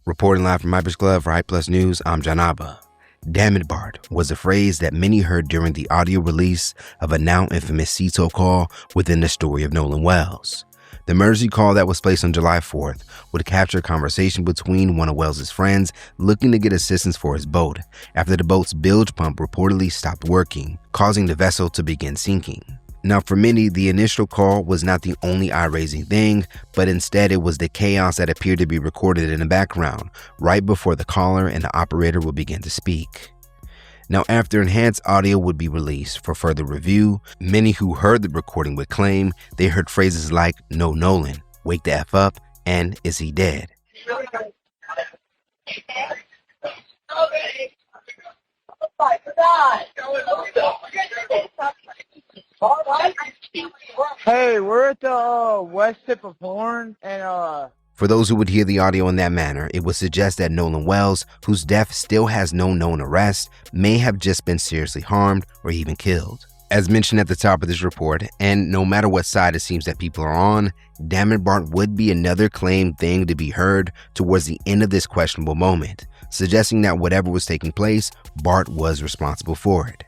Reporting live from Hyper's Glove for Hype Plus News, I'm John Abba. "Damn it, Bart" was a phrase that many heard during the audio release of a now infamous CETO call within the story of Nolan Wells. The emergency call that was placed on July 4th would capture a conversation between one of Wells' friends looking to get assistance for his boat after the boat's bilge pump reportedly stopped working, causing the vessel to begin sinking. Now, for many, the initial call was not the only eye-raising thing, but instead it was the chaos that appeared to be recorded in the background right before the caller and the operator would begin to speak. Now, after enhanced audio would be released for further review, many who heard the recording would claim they heard phrases like "No Nolan," "Wake the F up," and "Is he dead?" Hey, we're at the west tip of Horn, and For those who would hear the audio in that manner, it would suggest that Nolan Wells, whose death still has no known arrest, may have just been seriously harmed or even killed. As mentioned at the top of this report, and no matter what side it seems that people are on, "Damn it, Bart" would be another claimed thing to be heard towards the end of this questionable moment, suggesting that whatever was taking place, Bart was responsible for it.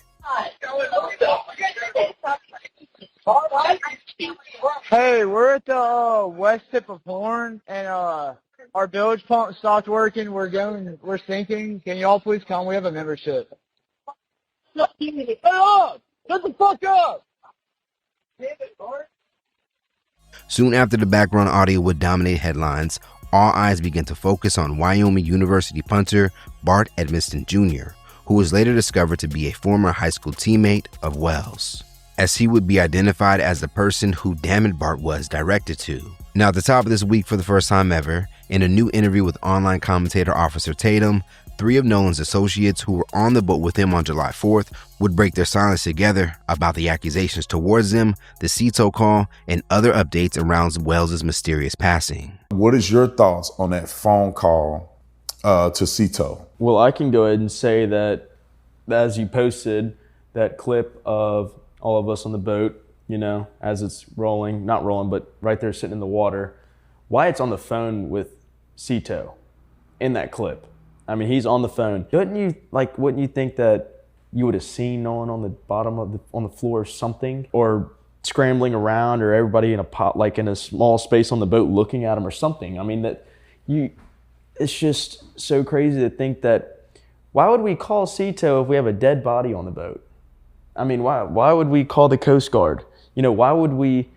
hey, we're at the west tip of Horn, and our bilge pump stopped working. We're sinking. Can y'all please come? We have a membership. Hey, up! Shut the fuck up! Soon after the background audio would dominate headlines, all eyes began to focus on Wyoming University punter Bart Edmiston Jr., who was later discovered to be a former high school teammate of Wells, as he would be identified as the person who "Damn it, Bart" was directed to. Now, at the top of this week, for the first time ever, in a new interview with online commentator Officer Tatum, 3 of Nolan's associates who were on the boat with him on July 4th would break their silence together about the accusations towards them, the CETO call, and other updates around Wells' mysterious passing. What is your thoughts on that phone call to CETO? Well, I can go ahead and say that as you posted that clip of all of us on the boat, you know, as it's rolling, not rolling, but right there sitting in the water, Wyatt's on the phone with CETO in that clip. I mean, he's on the phone. Wouldn't you think that you would have seen Nolan on the bottom of on the floor or something, or scrambling around, or everybody in a pot, like in a small space on the boat looking at him or something? I mean, it's just so crazy to think that, why would we call CETO if we have a dead body on the boat? I mean, why would we call the Coast Guard? You know, why would we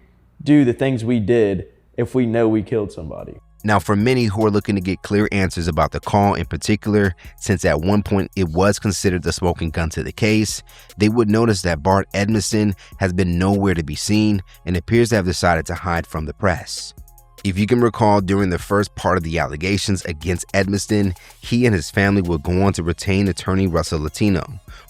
do the things we did if we know we killed somebody? Now, for many who are looking to get clear answers about the call in particular, since at one point it was considered the smoking gun to the case, they would notice that Bart Edmiston has been nowhere to be seen and appears to have decided to hide from the press. If you can recall, during the first part of the allegations against Edminston, he and his family would go on to retain attorney Russell Latino,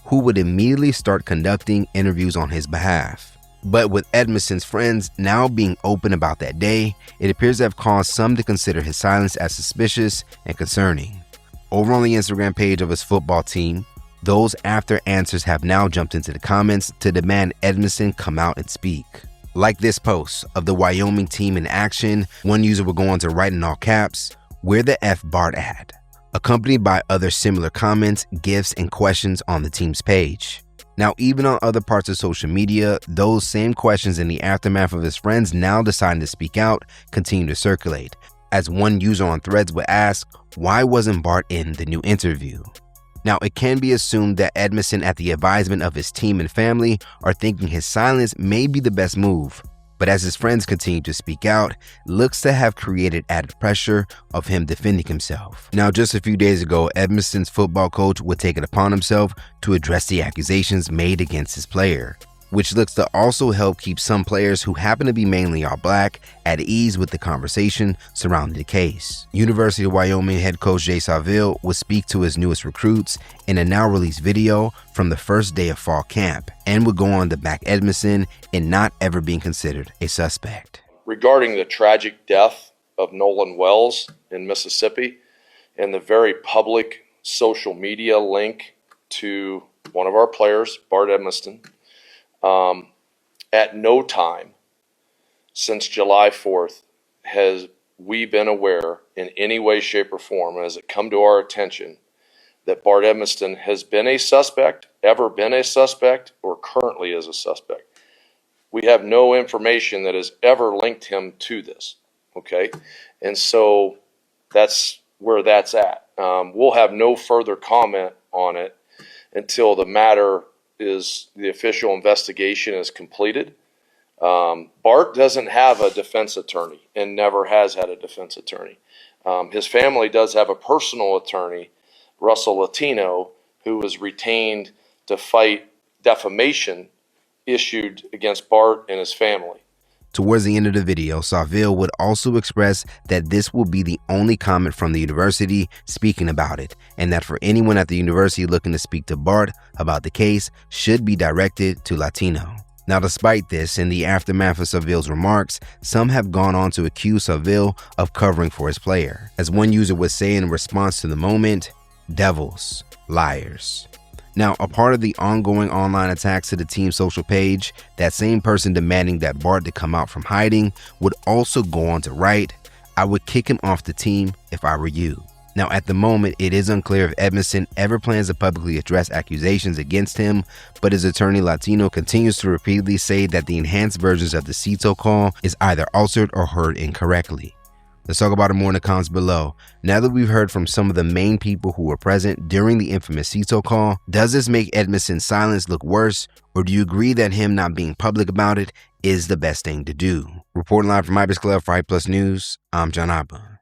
who would immediately start conducting interviews on his behalf. But with Edmiston's friends now being open about that day, it appears to have caused some to consider his silence as suspicious and concerning. Over on the Instagram page of his football team, those after answers have now jumped into the comments to demand Edmiston come out and speak. Like this post of the Wyoming team in action, one user will go on to write in all caps, "Where the F Bart at?" accompanied by other similar comments, gifs, and questions on the team's page. Now, even on other parts of social media, those same questions in the aftermath of his friends now deciding to speak out continue to circulate, as one user on Threads would ask, why wasn't Bart in the new interview? Now, it can be assumed that Edmiston, at the advisement of his team and family, are thinking his silence may be the best move. But as his friends continue to speak out, looks to have created added pressure of him defending himself. Now, just a few days ago, Edmiston's football coach would take it upon himself to address the accusations made against his player, which looks to also help keep some players who happen to be mainly all black at ease with the conversation surrounding the case. University of Wyoming head coach Jay Saville would speak to his newest recruits in a now released video from the first day of fall camp, and would go on to back Edmiston in not ever being considered a suspect. Regarding the tragic death of Nolan Wells in Mississippi and the very public social media link to one of our players, Bart Edmiston, at no time since July 4th we been aware in any way, shape, or form, and has it come to our attention that Bart Edmiston has been a suspect, ever been a suspect, or currently is a suspect? We have no information that has ever linked him to this, okay? And so that's where that's at. We'll have no further comment on it until the official investigation is completed. Bart doesn't have a defense attorney and never has had a defense attorney. His family does have a personal attorney, Russell Latino, who was retained to fight defamation issued against Bart and his family. Towards the end of the video, Saville would also express that this will be the only comment from the university speaking about it, and that for anyone at the university looking to speak to Bart about the case should be directed to Latino. Now, despite this, in the aftermath of Saville's remarks, some have gone on to accuse Saville of covering for his player. As one user would say in response to the moment, devils, liars. Now, a part of the ongoing online attacks to the team's social page, that same person demanding that Bart to come out from hiding would also go on to write, "I would kick him off the team if I were you." Now, at the moment, it is unclear if Edmiston ever plans to publicly address accusations against him, but his attorney Latino continues to repeatedly say that the enhanced versions of the Cito call is either altered or heard incorrectly. Let's talk about it more in the comments below. Now that we've heard from some of the main people who were present during the infamous Cito call, does this make Edmiston's silence look worse, or do you agree that him not being public about it is the best thing to do? Reporting live from Ibis Club for Hype Plus News, I'm John Abba.